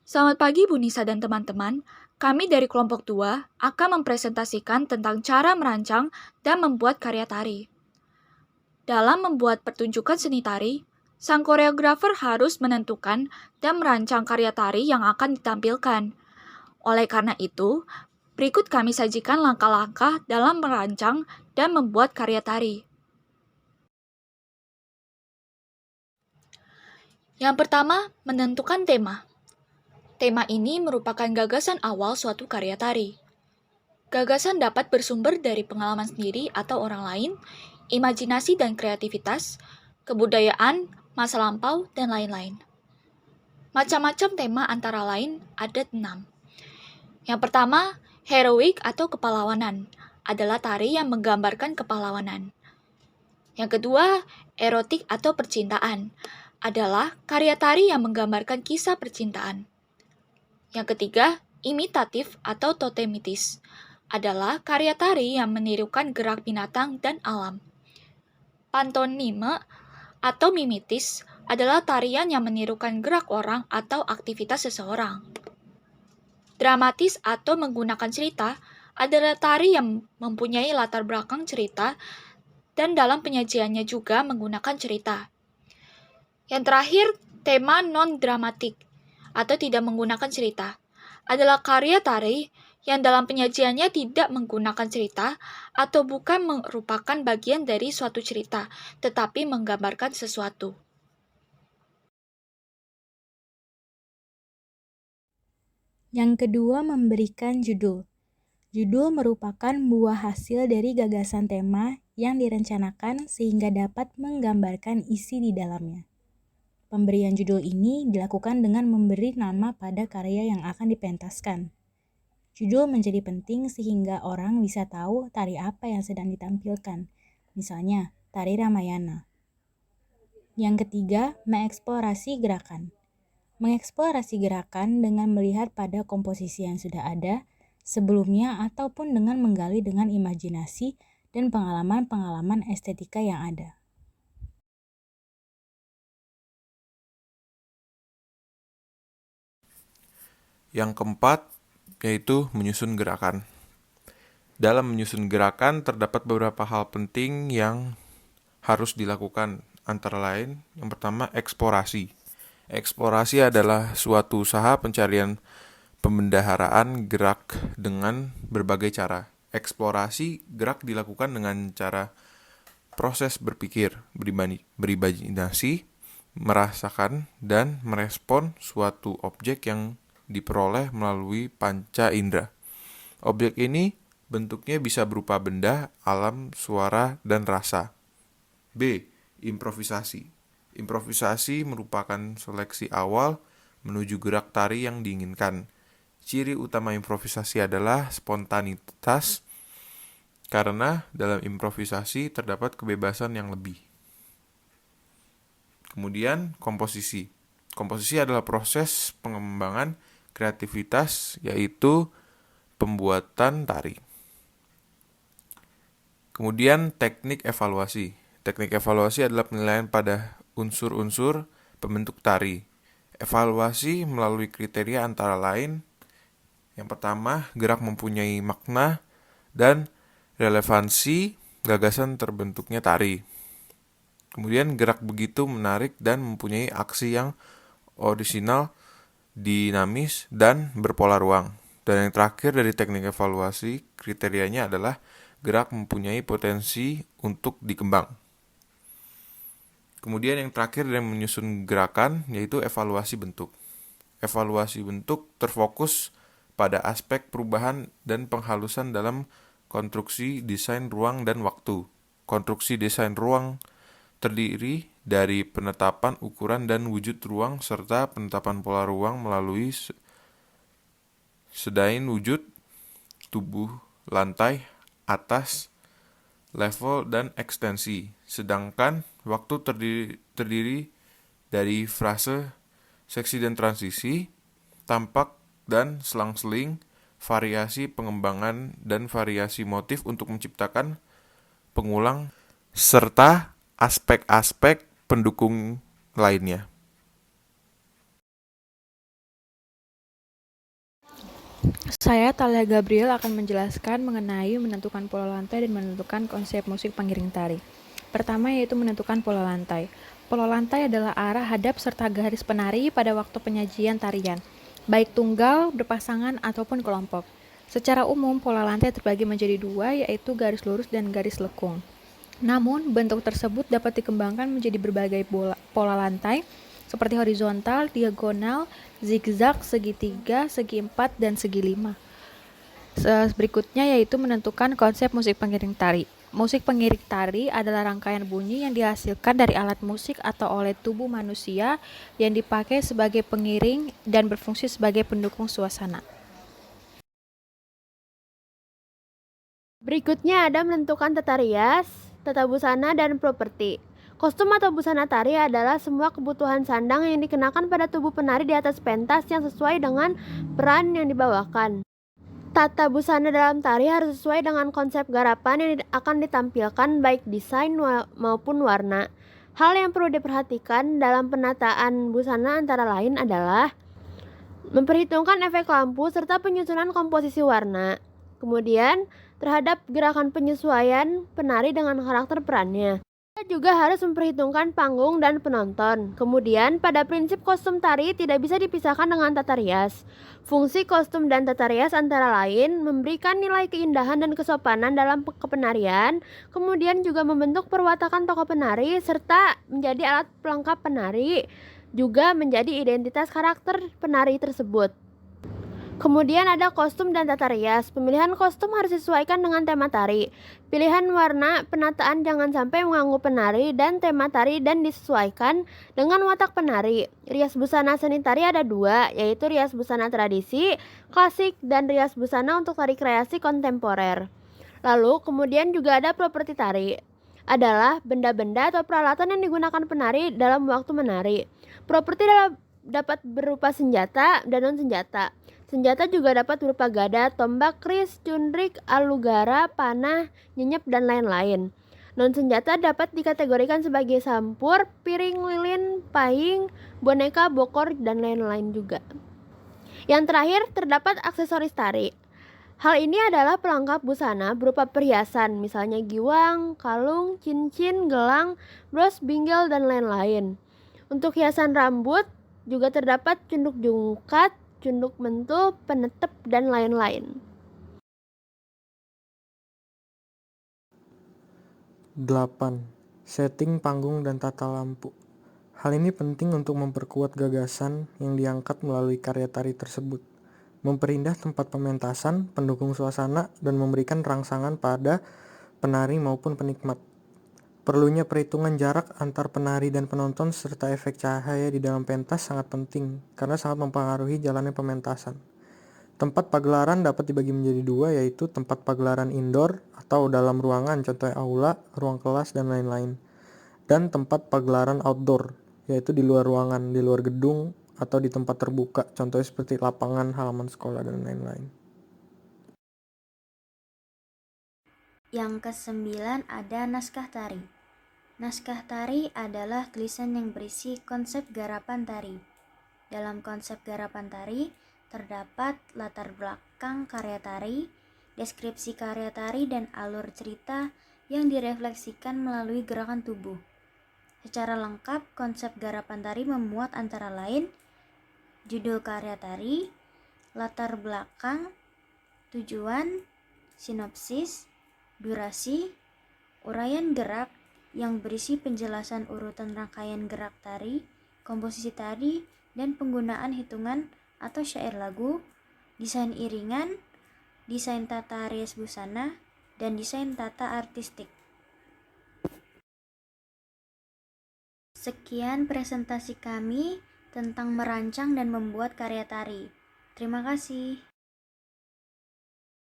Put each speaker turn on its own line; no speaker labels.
Selamat pagi Bu Nisa dan teman-teman. Kami dari kelompok 2 akan mempresentasikan tentang cara merancang dan membuat karya tari. Dalam membuat pertunjukan seni tari, sang koreografer harus menentukan dan merancang karya tari yang akan ditampilkan. Oleh karena itu, berikut kami sajikan langkah-langkah dalam merancang dan membuat karya tari. Yang pertama, menentukan tema. Tema ini merupakan gagasan awal suatu karya tari. Gagasan dapat bersumber dari pengalaman sendiri atau orang lain, imajinasi dan kreativitas, kebudayaan, masa lampau, dan lain-lain. Macam-macam tema antara lain ada 6. Yang pertama, heroik atau kepahlawanan adalah tari yang menggambarkan kepahlawanan. Yang kedua, erotik atau percintaan adalah karya tari yang menggambarkan kisah percintaan. Yang ketiga, imitatif atau totemitis adalah karya tari yang menirukan gerak binatang dan alam. Pantomime atau mimetis adalah tarian yang menirukan gerak orang atau aktivitas seseorang. Dramatis atau menggunakan cerita adalah tari yang mempunyai latar belakang cerita dan dalam penyajiannya juga menggunakan cerita. Yang terakhir, tema non-dramatik atau tidak menggunakan cerita adalah karya tari yang dalam penyajiannya tidak menggunakan cerita atau bukan merupakan bagian dari suatu cerita, tetapi menggambarkan sesuatu.
Yang kedua, memberikan judul. Judul merupakan buah hasil dari gagasan tema yang direncanakan sehingga dapat menggambarkan isi di dalamnya. Pemberian judul ini dilakukan dengan memberi nama pada karya yang akan dipentaskan. Judul menjadi penting sehingga orang bisa tahu tari apa yang sedang ditampilkan, misalnya tari Ramayana. Yang ketiga, mengeksplorasi gerakan. Mengeksplorasi gerakan dengan melihat pada komposisi yang sudah ada sebelumnya ataupun dengan menggali dengan imajinasi dan pengalaman-pengalaman estetika yang ada.
Yang keempat, yaitu menyusun gerakan. Dalam menyusun gerakan, terdapat beberapa hal penting yang harus dilakukan. Antara lain, yang pertama, eksplorasi. Eksplorasi adalah suatu usaha pencarian pembendaharaan gerak dengan berbagai cara. Eksplorasi gerak dilakukan dengan cara proses berpikir, berimajinasi, merasakan, dan merespon suatu objek yang diperoleh melalui panca indera. Objek ini bentuknya bisa berupa benda, alam, suara, dan rasa. B. Improvisasi. Improvisasi merupakan seleksi awal menuju gerak tari yang diinginkan. Ciri utama improvisasi adalah spontanitas, karena dalam improvisasi terdapat kebebasan yang lebih. Kemudian, komposisi. Komposisi adalah proses pengembangan kreativitas, yaitu pembuatan tari. Kemudian, teknik evaluasi. Teknik evaluasi adalah penilaian pada unsur-unsur pembentuk tari. Evaluasi melalui kriteria antara lain, yang pertama, gerak mempunyai makna dan relevansi gagasan terbentuknya tari. Kemudian gerak begitu menarik dan mempunyai aksi yang orisinal, dinamis, dan berpola ruang. Dan yang terakhir dari teknik evaluasi, kriterianya adalah gerak mempunyai potensi untuk dikembang. Kemudian yang terakhir dari menyusun gerakan, yaitu evaluasi bentuk. Evaluasi bentuk terfokus pada aspek perubahan dan penghalusan dalam konstruksi desain ruang dan waktu. Konstruksi desain ruang terdiri dari penetapan ukuran dan wujud ruang serta penetapan pola ruang melalui sedain wujud, tubuh, lantai, atas, level, dan ekstensi. Sedangkan waktu terdiri dari frase, seksi dan transisi, tampak dan selang-seling, variasi pengembangan dan variasi motif untuk menciptakan pengulang, serta aspek-aspek pendukung lainnya.
Saya, Talia Gabriel, akan menjelaskan mengenai menentukan pola lantai dan menentukan konsep musik pengiring tari. Pertama yaitu menentukan pola lantai. Pola lantai adalah arah hadap serta garis penari pada waktu penyajian tarian, baik tunggal, berpasangan, ataupun kelompok. Secara umum, pola lantai terbagi menjadi dua, yaitu garis lurus dan garis lekung. Namun, bentuk tersebut dapat dikembangkan menjadi berbagai pola lantai, seperti horizontal, diagonal, zigzag, segitiga, segi empat, dan segi lima. Berikutnya yaitu menentukan konsep musik pengiring tari. Musik pengiring tari adalah rangkaian bunyi yang dihasilkan dari alat musik atau oleh tubuh manusia yang dipakai sebagai pengiring dan berfungsi sebagai pendukung suasana.
Berikutnya ada menentukan tata rias, tata busana, dan properti. Kostum atau busana tari adalah semua kebutuhan sandang yang dikenakan pada tubuh penari di atas pentas yang sesuai dengan peran yang dibawakan. Tata busana dalam tari harus sesuai dengan konsep garapan yang akan ditampilkan baik desain maupun warna. Hal yang perlu diperhatikan dalam penataan busana antara lain adalah memperhitungkan efek lampu serta penyusunan komposisi warna. Kemudian, terhadap gerakan penyesuaian penari dengan karakter perannya. Kita juga harus memperhitungkan panggung dan penonton. Kemudian, pada prinsip kostum tari tidak bisa dipisahkan dengan tata rias. Fungsi kostum dan tata rias antara lain memberikan nilai keindahan dan kesopanan dalam kepenarian, kemudian juga membentuk perwatakan tokoh penari serta menjadi alat pelengkap penari, juga menjadi identitas karakter penari tersebut. Kemudian ada kostum dan tata rias. Pemilihan kostum harus disesuaikan dengan tema tari. Pilihan warna penataan jangan sampai mengganggu penari dan tema tari dan disesuaikan dengan watak penari. Rias busana seni tari ada dua, yaitu rias busana tradisi, klasik, dan rias busana untuk tari kreasi kontemporer. Lalu kemudian juga ada properti tari. Adalah benda-benda atau peralatan yang digunakan penari dalam waktu menari. Properti dapat berupa senjata dan non-senjata. Senjata juga dapat berupa gada, tombak, kris, cundrik, alugara, panah, nyenyep, dan lain-lain. Non-senjata dapat dikategorikan sebagai sampur, piring lilin, pahing, boneka, bokor, dan lain-lain juga. Yang terakhir, terdapat aksesoris tari. Hal ini adalah pelengkap busana berupa perhiasan, misalnya giwang, kalung, cincin, gelang, bros, bingel, dan lain-lain. Untuk hiasan rambut juga terdapat cunduk jungkat, cunduk mentul, penetep, dan lain-lain.
8. Setting panggung dan tata lampu. Hal ini penting untuk memperkuat gagasan yang diangkat melalui karya tari tersebut, memperindah tempat pementasan, pendukung suasana, dan memberikan rangsangan pada penari maupun penikmat. Perlunya perhitungan jarak antar penari dan penonton serta efek cahaya di dalam pentas sangat penting karena sangat mempengaruhi jalannya pementasan. Tempat pagelaran dapat dibagi menjadi dua, yaitu tempat pagelaran indoor atau dalam ruangan, contohnya aula, ruang kelas, dan lain-lain. Dan tempat pagelaran outdoor, yaitu di luar ruangan, di luar gedung, atau di tempat terbuka, contohnya seperti lapangan, halaman sekolah, dan lain-lain.
Yang ke-9 ada naskah tari. Naskah tari adalah tulisan yang berisi konsep garapan tari. Dalam konsep garapan tari, terdapat latar belakang karya tari, deskripsi karya tari, dan alur cerita yang direfleksikan melalui gerakan tubuh. Secara lengkap, konsep garapan tari memuat antara lain judul karya tari, latar belakang, tujuan, sinopsis, durasi, uraian gerak yang berisi penjelasan urutan rangkaian gerak tari, komposisi tari, dan penggunaan hitungan atau syair lagu, desain iringan, desain tata rias busana, dan desain tata artistik. Sekian presentasi kami tentang merancang dan membuat karya tari. Terima kasih.